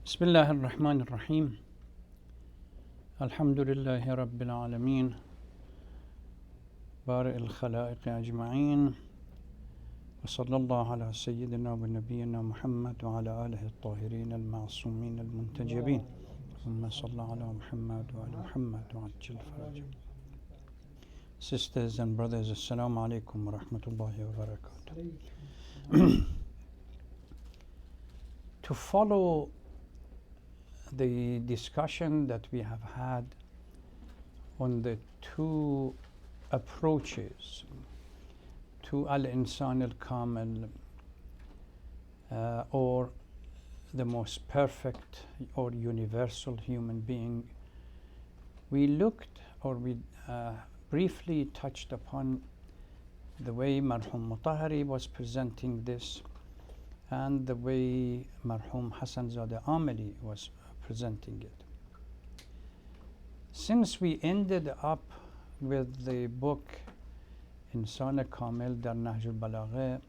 بسم الله الرحمن الرحيم الحمد لله رب العالمين بارئ الخلائق أجمعين وصلى الله على سيدنا ونبينا محمد وعلى آله الطاهرين المعصومين المنتجبين ثم صلى على محمد وعلى محمد وعجل فرجه. Sisters and brothers, Assalamu alaikum wa rahmatullahi wa barakatuh. To follow the discussion that we have had on the two approaches to Al-Insan al-Kamil, or the most perfect or universal human being, we looked or we briefly touched upon the way Marhum Mutahari was presenting this and the way Marhum Hassan Zadeh Amili was presenting it. Since we ended up with the book Insan al-Kamil Dar Nahj al-Balagha,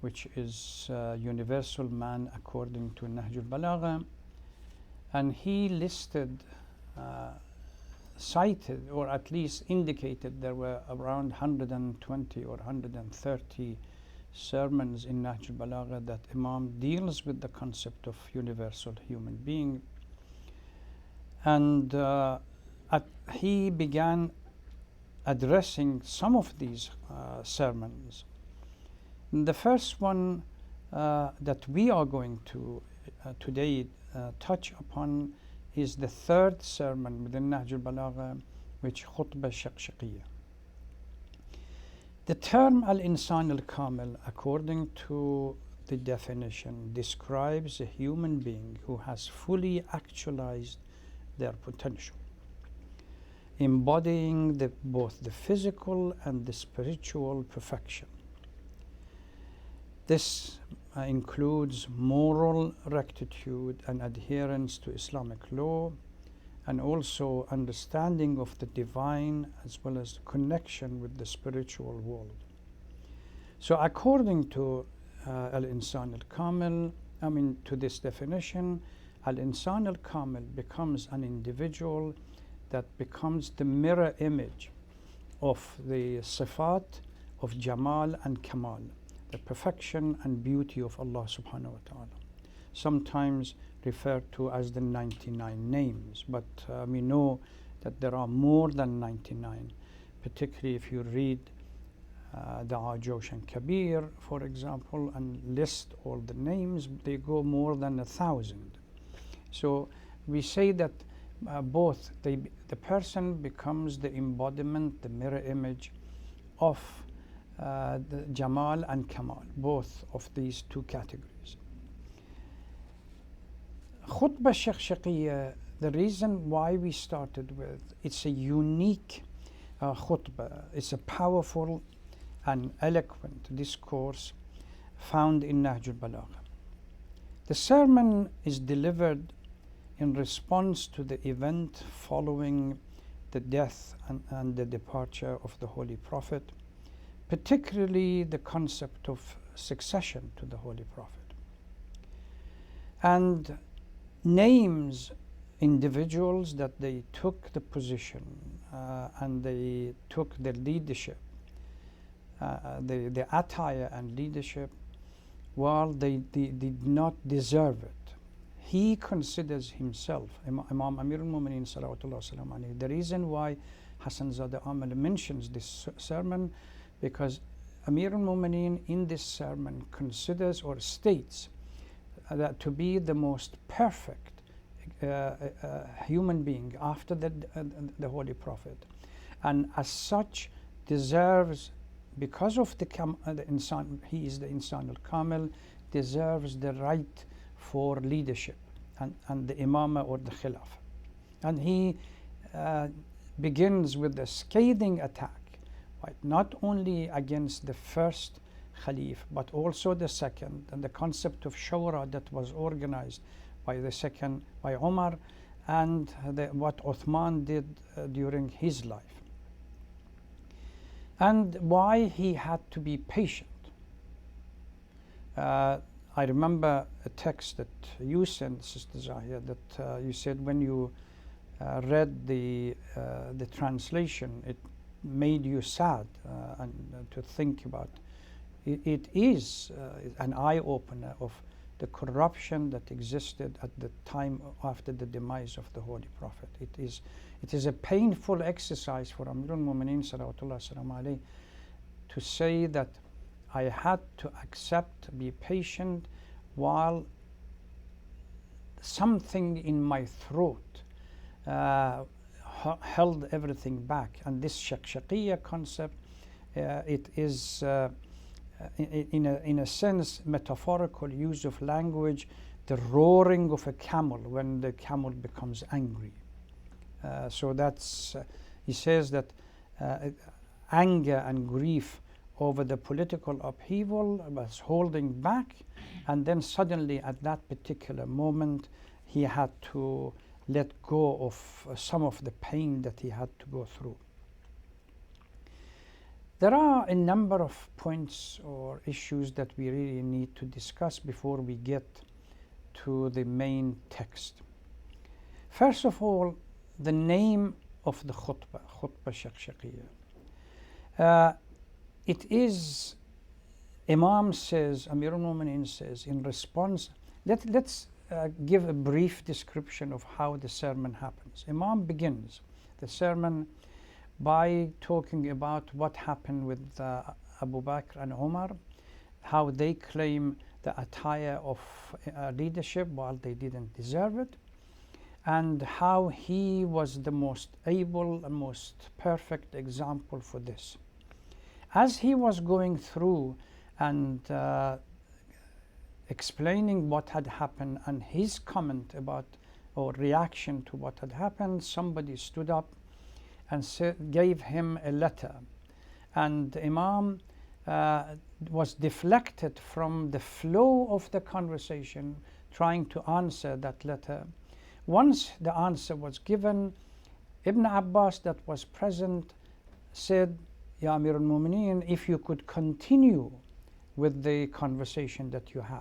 which is Universal Man according to Nahj al-Balagha, and he listed, cited, or at least indicated there were around 120 or 130 sermons in Nahj al-Balagha that Imam deals with the concept of universal human being. And he began addressing some of these sermons. The first one that we are going to today touch upon is the third sermon within Nahj al-Balagha, which Khutbah Shaqshaqiya. The term Al-Insan al-Kamil, according to the definition, describes a human being who has fully actualized their potential, embodying both the physical and the spiritual perfection. This includes moral rectitude and adherence to Islamic law, and also understanding of the divine as well as connection with the spiritual world. So according to Al-Insan al-Kamil, to this definition, Al-Insan al-Kamil becomes an individual that becomes the mirror image of the sifat of Jamal and Kamal, the perfection and beauty of Allah subhanahu wa ta'ala, sometimes referred to as the 99 names, but we know that there are more than 99, particularly if you read the Ajosh and Kabir, for example, and list all the names, they go more than 1,000. So we say that both the person becomes the embodiment, the mirror image of the Jamal and Kamal, both of these two categories. Khutbah Shaqshaqiya, the reason why we started with, it's a unique khutbah. It's a powerful and eloquent discourse found in Nahj al-Balagha. The sermon is delivered in response to the event following the death and the departure of the Holy Prophet, particularly the concept of succession to the Holy Prophet, and names individuals that they took the position and they took the leadership, the attire and leadership, while they did not deserve it. He considers himself, Imam Amir al-Mu'mineen salawatullah salam alayhi. The reason why Hassan Zadeh Amili mentions this sermon, because Amir al-Mu'mineen in this sermon considers or states that to be the most perfect human being after the Holy Prophet, and as such deserves, because of the insan, he is the Insan al-Kamil, deserves the right for leadership and the imamah or the khilafah. And he begins with a scathing attack, right, not only against the first Khalif, but also the second, and the concept of shura that was organized by the second, by Umar, and what Uthman did during his life, and why he had to be patient. I remember a text that you sent, Sister Zahia, that you said when you read the translation, it made you sad and to think about. It is an eye-opener of the corruption that existed at the time after the demise of the Holy Prophet. It is a painful exercise for Amir al-Mu'mineen salawatullah salam alayhi to say that I had to accept, be patient, while something in my throat held everything back. And this Shaqshaqiya concept, it is in a sense metaphorical use of language, the roaring of a camel when the camel becomes angry. So that's, he says that anger and grief over the political upheaval was holding back, and then suddenly at that particular moment he had to let go of some of the pain that he had to go through. There are a number of points or issues that we really need to discuss before we get to the main text. First of all, the name of the khutbah, Khutbah Shaqshaqiya. It is, Imam says, Amir al-Mu'mineen says, in response, let's give a brief description of how the sermon happens. Imam begins the sermon by talking about what happened with Abu Bakr and Umar, how they claim the attire of leadership while they didn't deserve it, and how he was the most able and most perfect example for this. As he was going through and explaining what had happened and his comment about or reaction to what had happened, somebody stood up and gave him a letter, and Imam was deflected from the flow of the conversation trying to answer that letter. Once the answer was given, Ibn Abbas, that was present, said, Ya Amir al-Mu'mineen, if you could continue with the conversation that you had.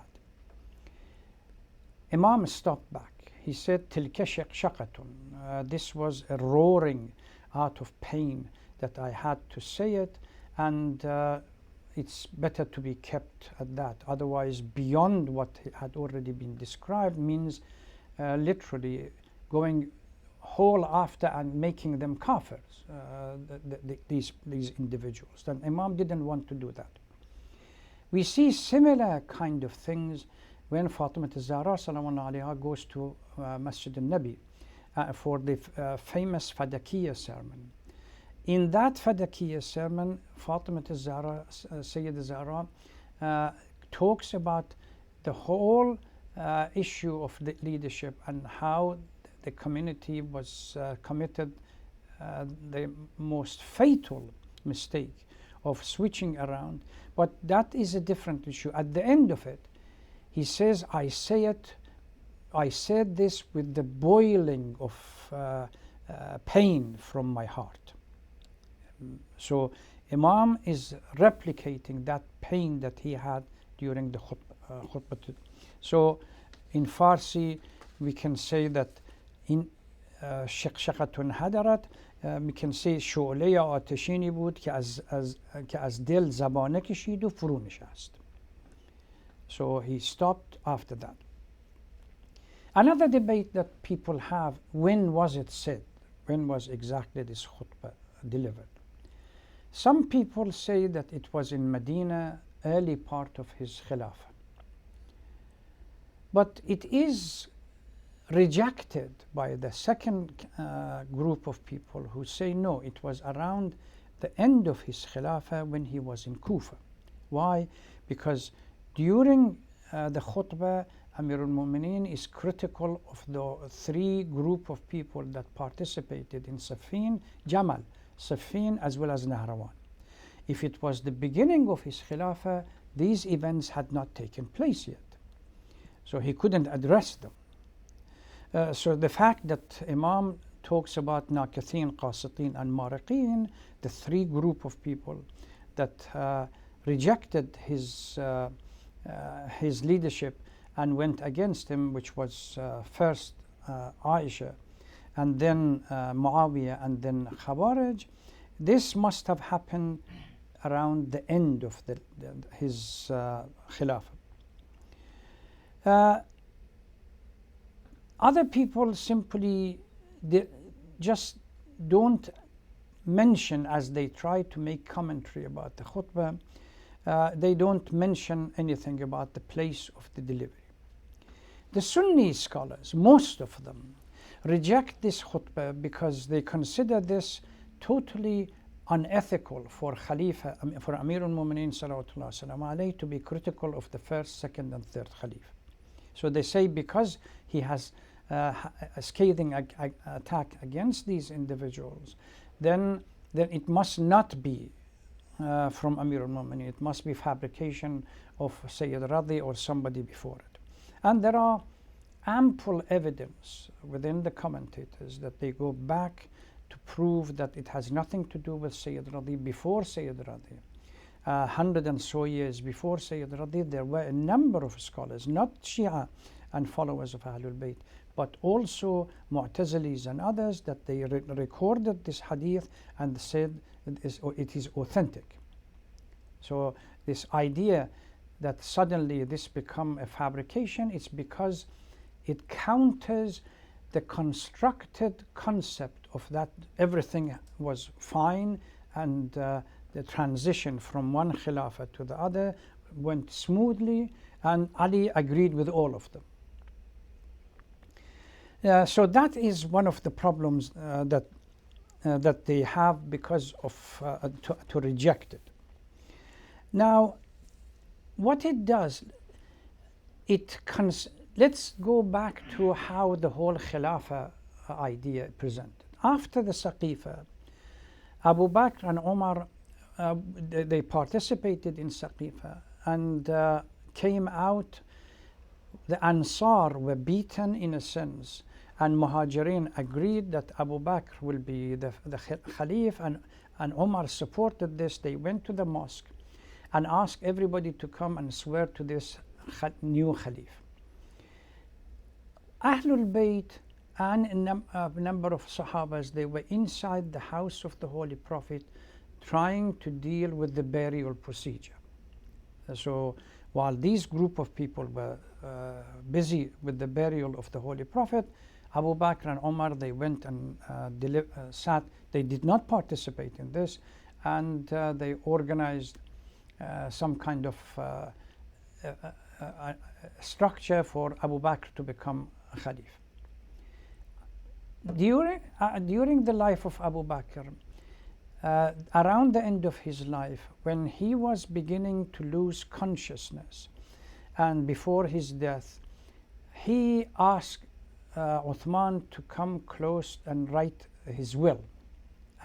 Imam stopped back. He said, Tilka shaqshaqatun. This was a roaring out of pain that I had to say it, and it's better to be kept at that. Otherwise, beyond what had already been described means literally going whole after and making them kafirs, these individuals. And Imam didn't want to do that. We see similar kind of things when Fatima al-Zahra salamun alayha goes to Masjid al-Nabi for the famous Fadakiya sermon. In that Fadakiya sermon, Fatima al-Zahra, Sayyid al-Zahra, talks about the whole issue of the leadership and how the community was committed the most fatal mistake of switching around. But that is a different issue. At the end of it, he says, I said this with the boiling of pain from my heart. So Imam is replicating that pain that he had during the khutbah. So in Farsi, we can say that in شقشقة هدرت, we can say شعله آتشینی بود که از دل زبانه کشید و فرو نشست. So he stopped after that. Another debate that people have, when was it said? When was exactly this khutbah delivered? Some people say that it was in Medina, early part of his Khilafah. But it is rejected by the second group of people who say no, it was around the end of his Khilafah when he was in Kufa. Why? Because during the khutbah, Amir al-Mu'mineen is critical of the three group of people that participated in Siffin, Jamal, Siffin, as well as Nahrawan. If it was the beginning of his Khilafah, these events had not taken place yet. So he couldn't address them. So the fact that Imam talks about Nakathin, Qasitin, and Mariqin, the three group of people that rejected his his leadership and went against him, which was first Aisha, and then Muawiyah, and then Khawarij. This must have happened around the end of his Khilafah. Other people simply just don't mention, as they try to make commentary about the khutbah, they don't mention anything about the place of the delivery. The Sunni scholars, most of them, reject this khutbah because they consider this totally unethical for Khalifa, for Amir al-Mu'mineen salawatullah salam alayhi, to be critical of the first, second and third Khalif. So they say because he has a scathing attack against these individuals, then it must not be from Amir al-Mu'mineen. It must be fabrication of Sayyid Radi or somebody before it. And there are ample evidence within the commentators that they go back to prove that it has nothing to do with Sayyid Radi before Sayyid Radi. 100 and so years before Sayyid Radi, there were a number of scholars, not Shia and followers of Ahlul Bayt, but also Mu'tazilis and others, that they recorded this hadith and said it is authentic. So this idea that suddenly this become a fabrication, it's because it counters the constructed concept of that everything was fine and the transition from one Khilafah to the other went smoothly, and Ali agreed with all of them. So that is one of the problems that they have because of to reject it. Now, what it does, let's go back to how the whole Khilafah idea presented. After the Saqifa, Abu Bakr and Umar, they participated in Saqifa and came out. The Ansar were beaten in a sense, and Muhajirin agreed that Abu Bakr will be the Khalif, and Umar supported this. They went to the mosque and asked everybody to come and swear to this new Khalif. Ahlul Bayt and a number of Sahabas, they were inside the house of the Holy Prophet trying to deal with the burial procedure. So while these group of people were busy with the burial of the Holy Prophet, Abu Bakr and Umar, they went and sat. They did not participate in this, and they organized some kind of structure for Abu Bakr to become a Khalif. During the life of Abu Bakr, around the end of his life, when he was beginning to lose consciousness, and before his death, he asked Uthman to come close and write his will,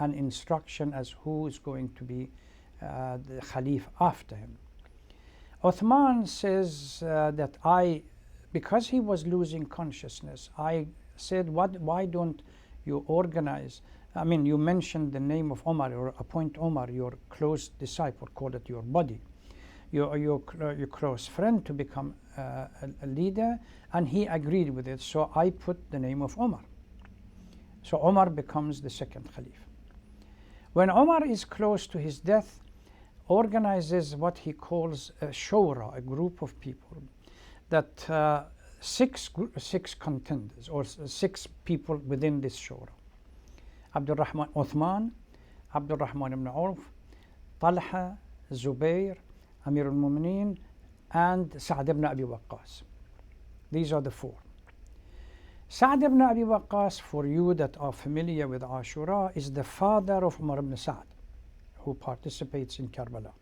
an instruction as who is going to be the Khalif after him. Uthman says that because he was losing consciousness, I said, why don't you organize? I mean, you mentioned the name of Omar, or appoint Omar, your close disciple, call it your buddy, your close friend, to become a leader, and he agreed with it. So I put the name of Omar. So Omar becomes the second Khalif. When Omar is close to his death, organizes what he calls a shura, a group of people, that six contenders, or 6 people within this shura. Uthman, Abdul Rahman ibn Auf, Talha, Zubair, Amir al-Mu'mineen, and Sa'd ibn Abi Waqqas. These are the 4. Sa'd ibn Abi Waqqas, for you that are familiar with Ashura, is the father of Umar ibn Sa'd, who participates in Karbala.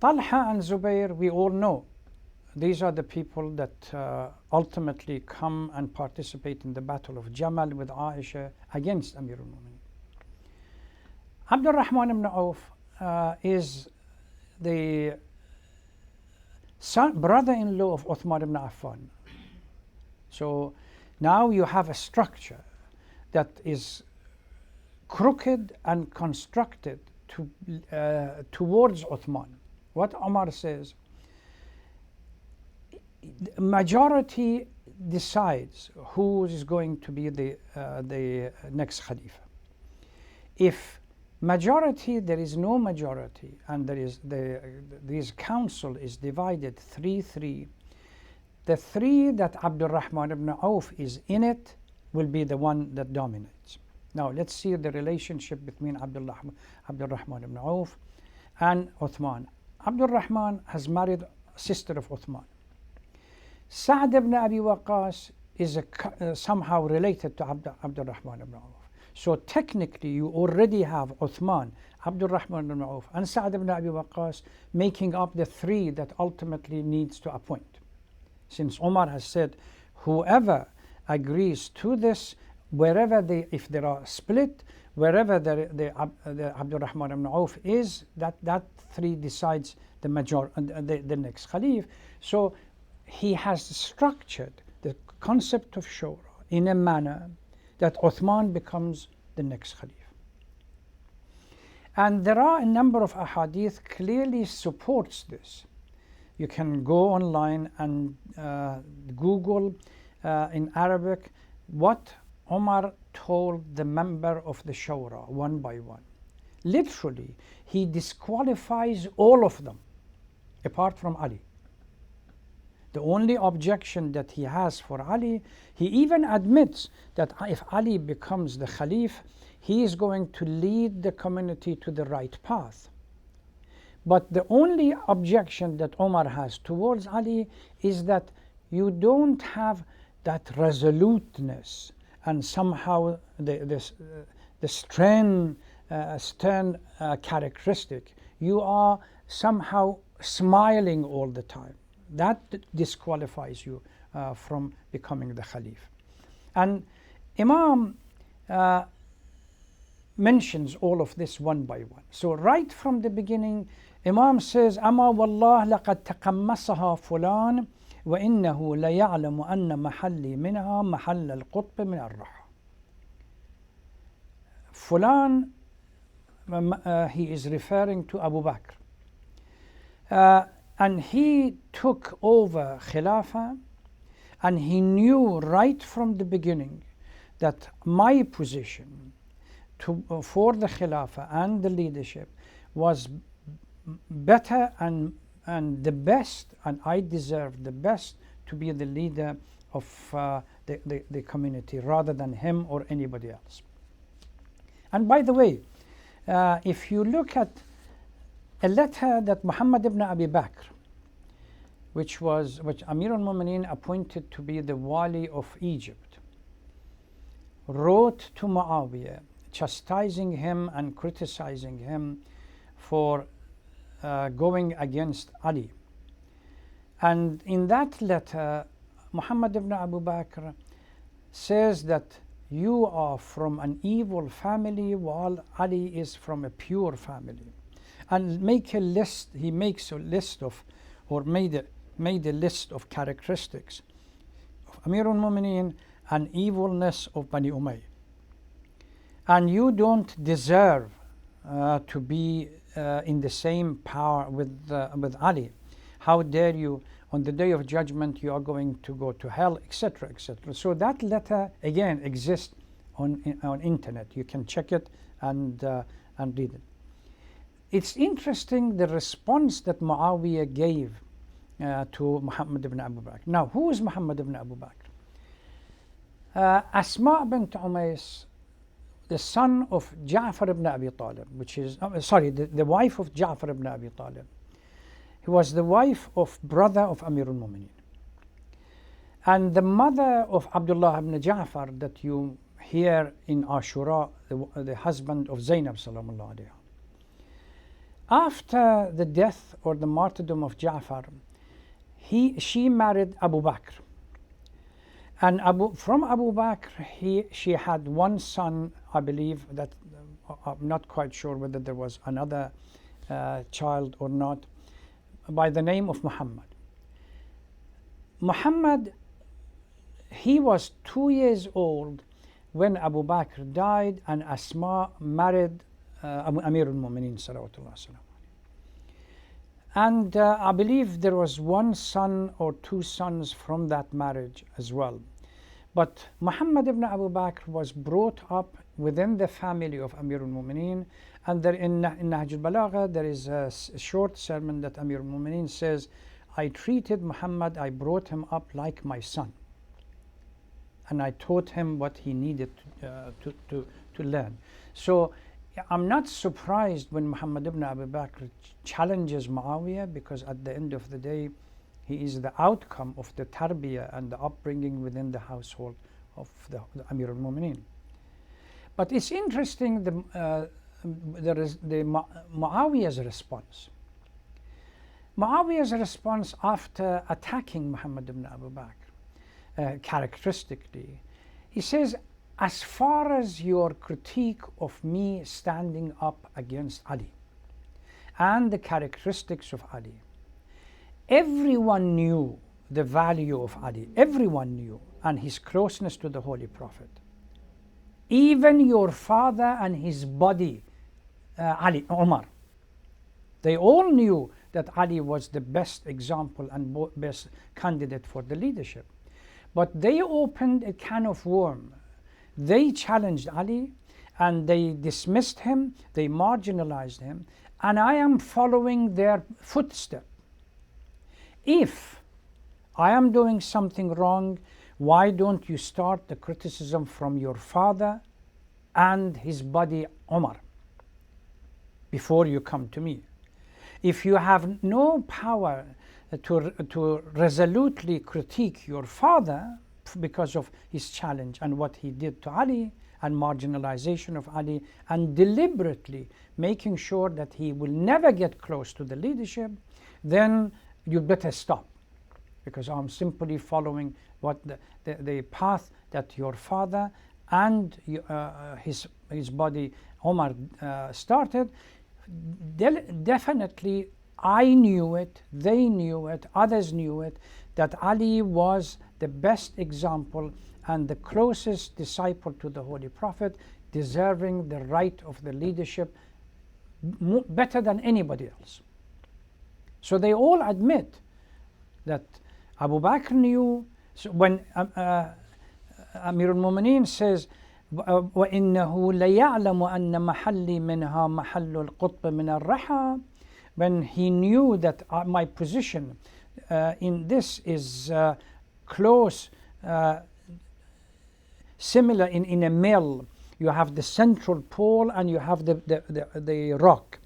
Talha and Zubair, we all know. These are the people that ultimately come and participate in the Battle of Jamal with Aisha against Amir al-Mu'mineen. Abdul Rahman ibn Auf is the brother-in-law of Uthman ibn Affan. So now you have a structure that is crooked and constructed towards Uthman. What Umar says, majority decides who is going to be the next Khalifa. If majority, there is no majority, and there is this council is divided 3-3, the 3 that Abdul Rahman ibn Auf is in it will be the one that dominates. Now let's see the relationship between Abdul Rahman ibn Auf and Uthman. Abdul Rahman has married a sister of Uthman. Sa'd ibn Abi Waqqas is somehow related to Abdul Rahman ibn Auf. So technically you already have Uthman, Abdul Rahman ibn Auf and Sa'd ibn Abi Waqqas making up the 3 that ultimately needs to appoint. Since Umar has said whoever agrees to this, wherever if there are split, wherever the Abdul Rahman ibn Auf is, that 3 decides the next Khalif. So he has structured the concept of Shura in a manner that Uthman becomes the next Khalif. And there are a number of ahadith clearly supports this. You can go online and Google in Arabic what Umar told the member of the Shura one by one. Literally, he disqualifies all of them apart from Ali. The only objection that he has for Ali, he even admits that if Ali becomes the Khalif, he is going to lead the community to the right path. But the only objection that Umar has towards Ali is that you don't have that resoluteness and somehow the stern characteristic. You are somehow smiling all the time. That disqualifies you from becoming the Khalif. And Imam mentions all of this one by one. So right from the beginning, Imam says, أما والله لقد تقمصها فلان وإنه ليعلم أن محلي منها محل القطب من الرحى. Fulan, he is referring to Abu Bakr. And he took over Khilafah, and he knew right from the beginning that my position for the Khilafah and the leadership was better and the best, and I deserved the best to be the leader of the community rather than him or anybody else. And by the way, if you look at a letter that Muhammad ibn Abi Bakr, which Amir al-Mu'mineen appointed to be the Wali of Egypt, wrote to Muawiyah, chastising him and criticizing him for going against Ali. And in that letter, Muhammad ibn Abu Bakr says that you are from an evil family while Ali is from a pure family. And he makes a list of, or made a list of characteristics of Amir al-Mu'mineen and evilness of Bani Umayyah. And you don't deserve to be in the same power with Ali. How dare you, on the day of judgment you are going to go to hell, etc., etc. So that letter again exists on internet. You can check it and read it. It's interesting the response that Muawiyah gave to Muhammad ibn Abu Bakr. Now, who is Muhammad ibn Abu Bakr? Asma bint Umays, the son of Ja'far ibn Abi Talib, which is, the wife of Ja'far ibn Abi Talib. He was the wife of brother of Amir al-Mu'mineen. And the mother of Abdullah ibn Ja'far that you hear in Ashura, the husband of Zainab sallallahu alayha. After the death or the martyrdom of Ja'far, she married Abu Bakr. And from Abu Bakr, she had one son, I believe, that I'm not quite sure whether there was another child or not, by the name of Muhammad. Muhammad, he was 2 years old when Abu Bakr died and Asma married Amir al-Mu'mineen salawatullah salam. And I believe there was one son or two sons from that marriage as well. But Muhammad ibn Abu Bakr was brought up within the family of Amir al-Mu'mineen. And there in Nahj al-Balagha, there is a short sermon that Amir al-Mu'mineen says, I treated Muhammad, I brought him up like my son. And I taught him what he needed to learn. So I'm not surprised when Muhammad ibn Abu Bakr challenges Muawiyah, because at the end of the day, he is the outcome of the tarbiyah and the upbringing within the household of the Amir al-Mu'mineen. But it's interesting, there is the Muawiyah's response. Muawiyah's response after attacking Muhammad ibn Abu Bakr, characteristically, he says, as far as your critique of me standing up against Ali and the characteristics of Ali, everyone knew the value of Ali. Everyone knew, and his closeness to the Holy Prophet. Even your father and his body, Umar, they all knew that Ali was the best example and best candidate for the leadership. But they opened a can of worms. They challenged Ali and they dismissed him, they marginalized him, and I am following their footsteps. If I am doing something wrong, why don't you start the criticism from your father and his buddy Umar before you come to me? If you have no power to resolutely critique your father because of his challenge and what he did to Ali and marginalization of Ali and deliberately making sure that he will never get close to the leadership, then you better stop, because I'm simply following what the path that your father and his body Omar started. Definitely I knew it, they knew it, others knew it, that Ali was the best example and the closest disciple to the Holy Prophet, deserving the right of the leadership better than anybody else. So they all admit that Abu Bakr knew. So when Amir al-Mu'mineen says, وَإِنَّهُ لَيَعْلَمُ أَنَّ مَحَلِّي مِنْهَا مَحَلُّ الْقُطْبِ مِنَ الرَّحَى, when he knew that my position in this is close, similar in a mill. You have the central pole and you have the rock.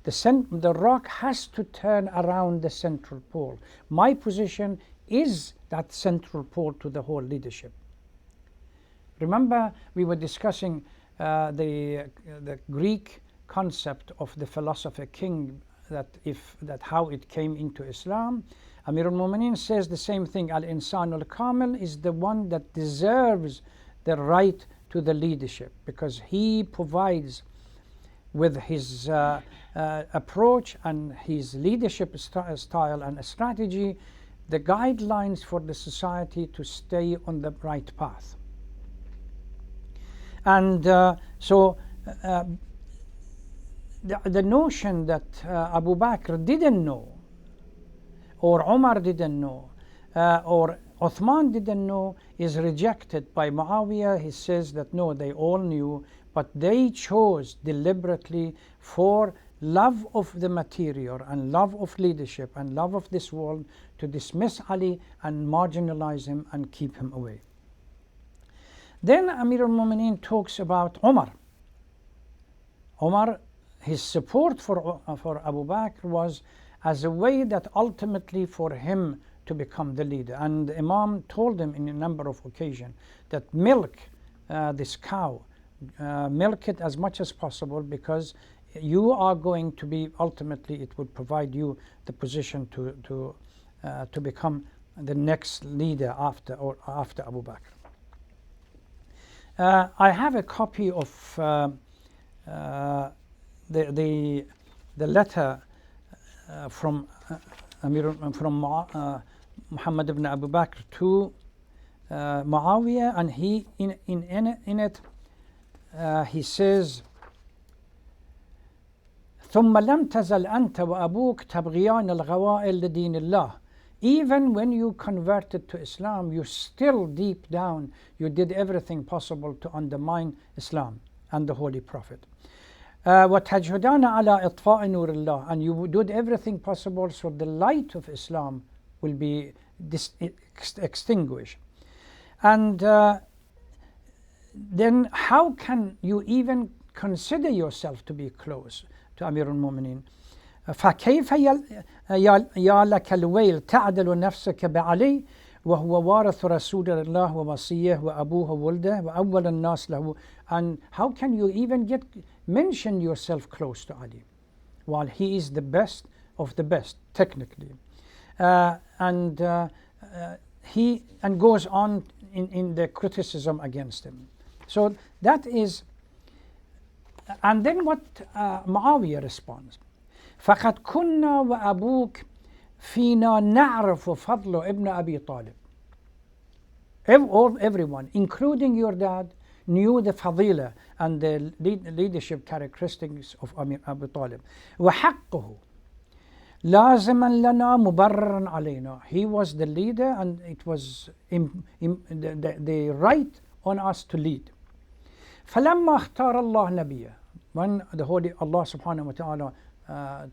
The rock has to turn around the central pole. My position is that central pole to the whole leadership. Remember, we were discussing the Greek concept of the philosopher king, that how it came into Islam. Amir al-Mu'mineen says the same thing. Al-Insan al-Kamil is the one that deserves the right to the leadership, because he provides with his approach and his leadership style and strategy the guidelines for the society to stay on the right path. And so the notion that Abu Bakr didn't know, or Umar didn't know, or Uthman didn't know, is rejected by Muawiyah. He says that no, they all knew, but they chose deliberately, for love of the material and love of leadership and love of this world, to dismiss Ali and marginalize him and keep him away. Then Amir al-Mu'mineen talks about Umar. Umar, his support for Abu Bakr was as a way that ultimately for him to become the leader. And the Imam told him in a number of occasions that milk this cow, milk it as much as possible, because you are going to be, ultimately it would provide you the position to become the next leader after Abu Bakr. I have a copy of the letter from Muhammad ibn Abu Bakr to Muawiyah, and he in it he says, ثم لم تزل أنت وأبوك تبغيان الغوائل لدين الله. Even when you converted to Islam, you still deep down, you did everything possible to undermine Islam and the Holy Prophet. وتجهدان على إطفاء نور الله, and you did everything possible so the light of Islam will be extinguished. And then how can you even consider yourself to be close to Amir al-Mu'mineen? فكيف يا لك الويل تعدل نفسك بعلي وهو وارث رسول الله ووصيه وأبوه ولده وأول الناس له. And how can you even mention yourself close to Ali while he is the best of the best technically? He goes on in the criticism against him. So that is, and then what Muawiyah responds: فقد كنا وأبوك فينا نعرف فضل ابن أبي طالب. Everyone, including your dad, knew the fadila and the leadership characteristics of Amir Abu Talib. وحقه لازما لنا مبررا علينا. He was the leader and it was the right on us to lead. فلما اختار الله نبيه, when the Holy Allah subhanahu wa ta'ala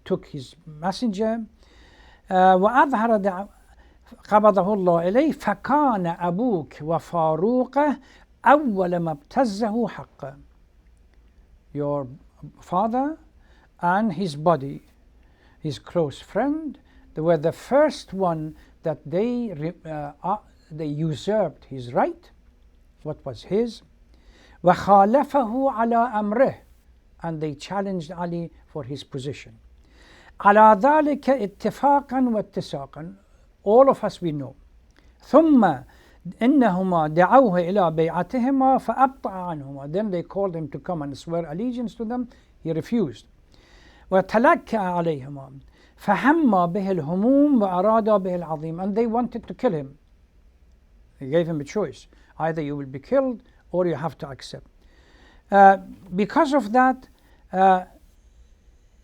took his messenger وأظهر قبضه الله إليه فكان أبوك وفاروقه أول ما ابتزه حقه. Your father and his body, his close friend, they were the first one that they usurped his right, what was his, وخالفه على أمره, and they challenged Ali for his position. على ذلك اتفاقا واتساقا, all of us we know. ثم إنهما دعوه إلى بيعتهما فأبطأ عنهما, then they called him to come and swear allegiance to them, he refused. وتلكأ عليهما فهم به الهموم وأراد به العظيم, and they wanted to kill him. They gave him a choice, either you will be killed or you have to accept. Because of that,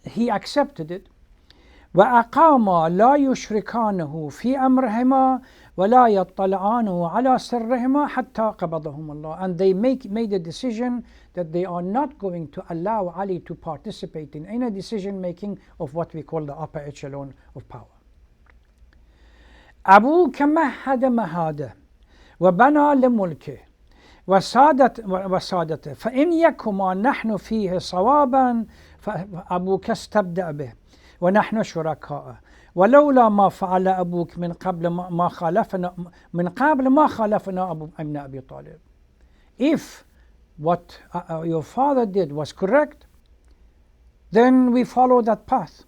he accepted it. وأقاما لا يشركانه في أمرهما ولا يطلعانه على سرهما حتى قبضهم الله. And they made a decision that they are not going to allow Ali to participate in any decision making of what we call the upper echelon of power. أبوك مهد مهاده وبنى لملكه وسادته فإن يكما نحن فيه صوابا فأبوك استبدأ به ونحن شركاء ولولا ما فعل أبوك من قبل ما خالفنا ابن أبي طالب. If what your father did was correct, then we follow that path.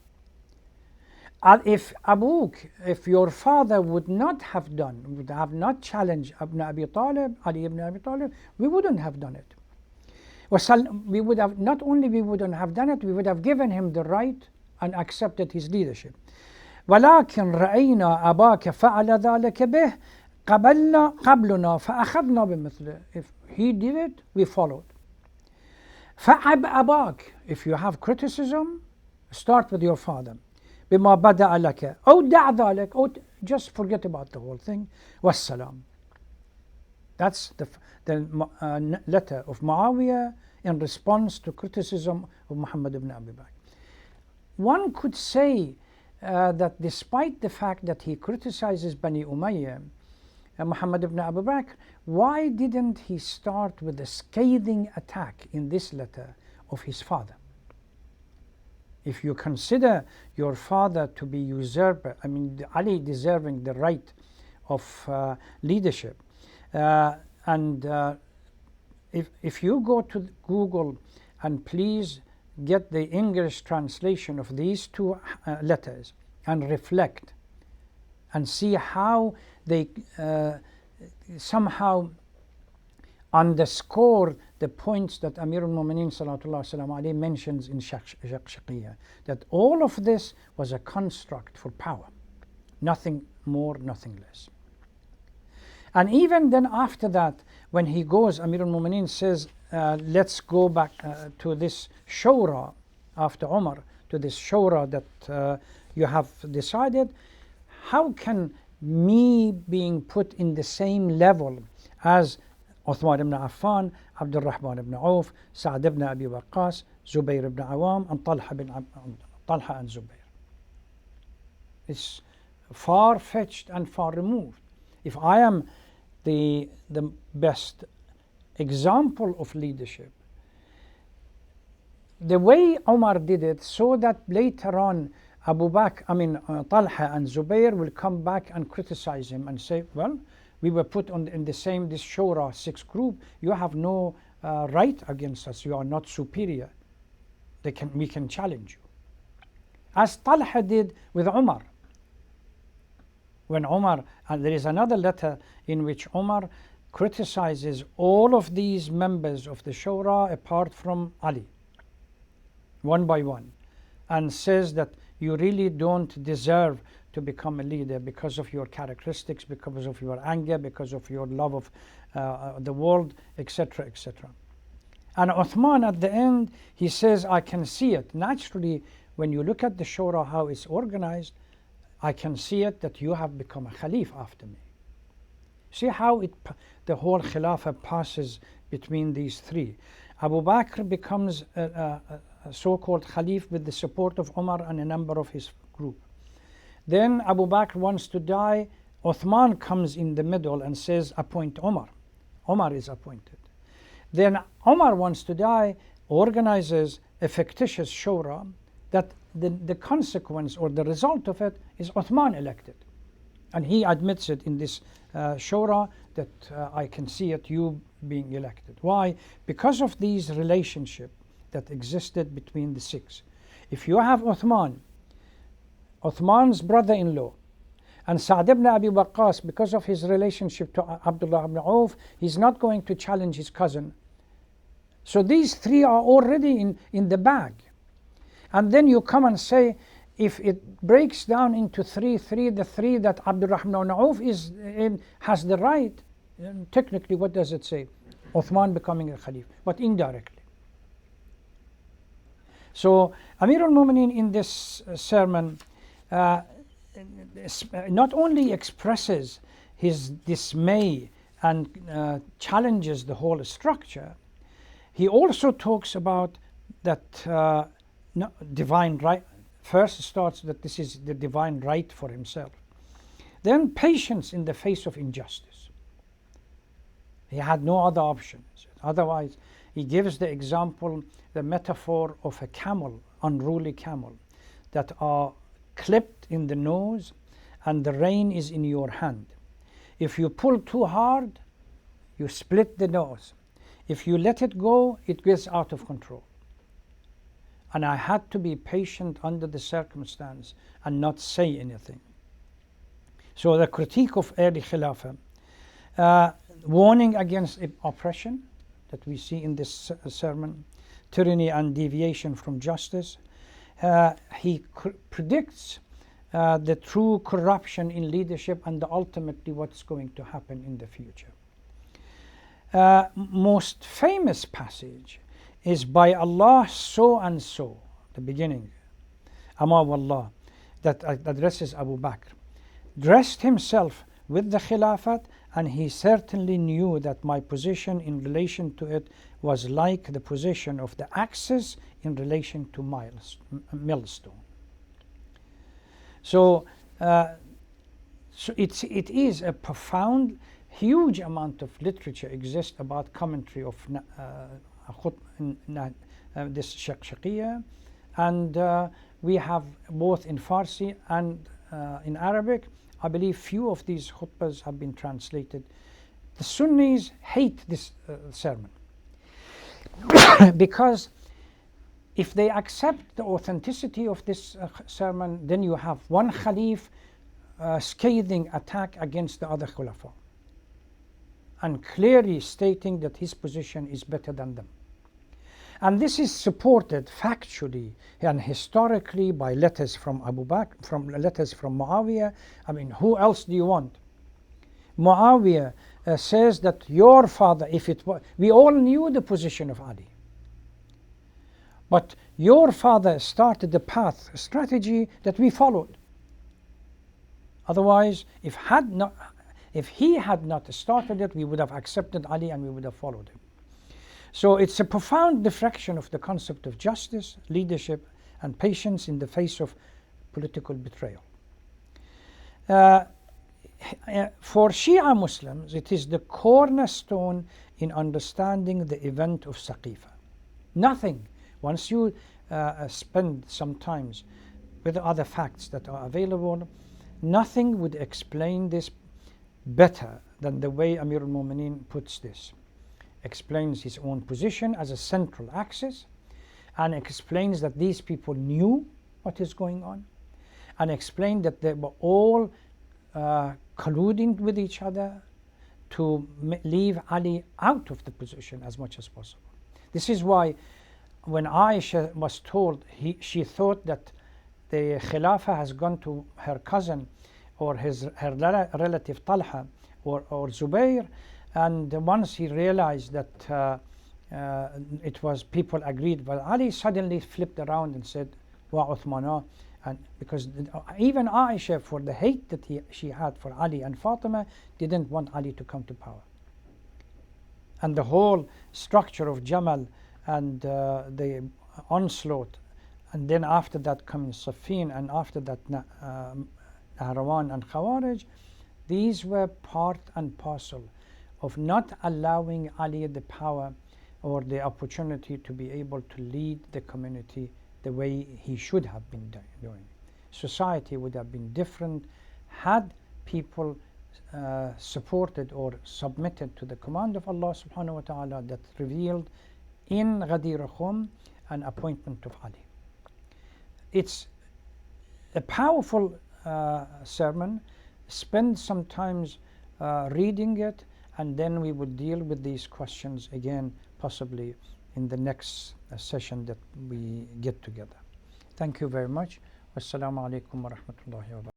And if your father would not have not challenged Ibn Abi Talib, Ali ibn Abi Talib, we wouldn't have done it. We would have, not only we wouldn't have done it, we would have given him the right and accepted his leadership. ولكن رأينا أباك فعل ذلك به قبلنا فأخذنا بمثله. If he did it, we followed. فعب أباك, if you have criticism, start with your father. بما بدأ لك أو دع ذلك, or just forget about the whole thing. والسلام. That's the letter of Muawiyah in response to criticism of Muhammad ibn Abi Bakr. One could say that despite the fact that he criticizes Bani Umayyah, Muhammad ibn Abu Bakr, why didn't he start with a scathing attack in this letter of his father? If you consider your father to be usurper, I mean Ali deserving the right of leadership, and if you go to Google and please get the English translation of these two letters and reflect and see how they somehow underscore the points that Amir al-Mu'mineen Salatullah Salam alayhi mentions in Shaqshaqiya, that all of this was a construct for power, nothing more, nothing less. And even then after that, when he goes, Amir al-Mu'mineen says, let's go back to this shura after Umar to this shura that you have decided, how can me being put in the same level as Uthman ibn Affan, Abdul Rahman ibn Auf, Sa'd ibn Abi Waqqas, Zubayr ibn Awam, and Talha and Zubayr? It's far-fetched and far removed. If I am the best example of leadership, the way Umar did it, so that later on Talha and Zubayr will come back and criticize him and say, well, we were put in this Shura 6 group, you have no right against us, you are not superior, we can challenge you. As Talha did with Umar. When Umar, and there is another letter in which Umar criticizes all of these members of the Shura apart from Ali, one by one, and says that you really don't deserve to become a leader because of your characteristics, because of your anger, because of your love of the world, etc., etc. And Uthman at the end, he says, I can see it. Naturally, when you look at the Shura, how it's organized, I can see it that you have become a Khalif after me. See how the whole Khilafah passes between these three. Abu Bakr becomes a so-called Khalif with the support of Umar and a number of his group. Then Abu Bakr wants to die. Uthman comes in the middle and says, appoint Umar. Umar is appointed. Then Umar wants to die, organizes a fictitious shura that the consequence or the result of it is Uthman elected. And he admits it in this shura that I can see it, you being elected. Why? Because of these relationship that existed between the six. If you have Uthman's brother-in-law, and Sa'd ibn Abi Waqqas, because of his relationship to Abdullah ibn Auf, he's not going to challenge his cousin. So these three are already in the bag. And then you come and say, if it breaks down into the three that Abdurrahman ibn Auf has the right, technically what does it say? Uthman becoming a Khalif, but indirectly. So Amir al-Mu'mineen in this sermon not only expresses his dismay and challenges the whole structure, he also talks about that divine right. First starts that this is the divine right for himself. Then patience in the face of injustice. He had no other options. Otherwise, he gives the example, the metaphor of a camel, unruly camel, that are clipped in the nose and the rein is in your hand. If you pull too hard, you split the nose. If you let it go, it gets out of control. And I had to be patient under the circumstance and not say anything. So the critique of early Khilafah, warning against oppression that we see in this sermon, tyranny and deviation from justice. He predicts the true corruption in leadership and ultimately what's going to happen in the future. Most famous passage is by Allah so and so, the beginning, Ama Wallah, that addresses Abu Bakr. Dressed himself with the Khilafat, and he certainly knew that my position in relation to it was like the position of the axis in relation to millstone. So it is a profound, huge amount of literature exists about commentary of this Shaqshaqiya, and we have both in Farsi and in Arabic. I believe few of these khutbahs have been translated. The Sunnis hate this sermon because if they accept the authenticity of this sermon, then you have one Khalif scathing attack against the other Khulafa and clearly stating that his position is better than them. And this is supported factually and historically by letters from Abu Bakr, letters from Muawiyah. I mean, who else do you want? Muawiyah says that your father, if it was, we all knew the position of Ali. But your father started the path, a strategy that we followed. Otherwise, if he had not started it, we would have accepted Ali and we would have followed him. So it's a profound deflection of the concept of justice, leadership, and patience in the face of political betrayal. For Shia Muslims, it is the cornerstone in understanding the event of Saqifa. Nothing, once you spend some time with other facts that are available, nothing would explain this better than the way Amir al-Mu'mineen puts this. Explains his own position as a central axis, and explains that these people knew what is going on, and explained that they were all colluding with each other to leave Ali out of the position as much as possible. This is why when Aisha was told, she thought that the Khilafah has gone to her cousin or her relative Talha or Zubair, and once he realized that it was people agreed, but Ali suddenly flipped around and said, Wa Uthmana, and because even Aisha, for the hate that she had for Ali and Fatima, didn't want Ali to come to power. And the whole structure of Jamal and the onslaught, and then after that coming Saffin, and after that Nahrawan and Khawarij, these were part and parcel of not allowing Ali the power or the opportunity to be able to lead the community the way he should have been doing. Society would have been different had people supported or submitted to the command of Allah subhanahu wa ta'ala that revealed in Ghadir Khum an appointment of Ali. It's a powerful sermon. Spend some time reading it, and then we would deal with these questions again, possibly in the next session that we get together. Thank you very much. Wassalamu alaikum wa rahmatullahi wa barakatuh.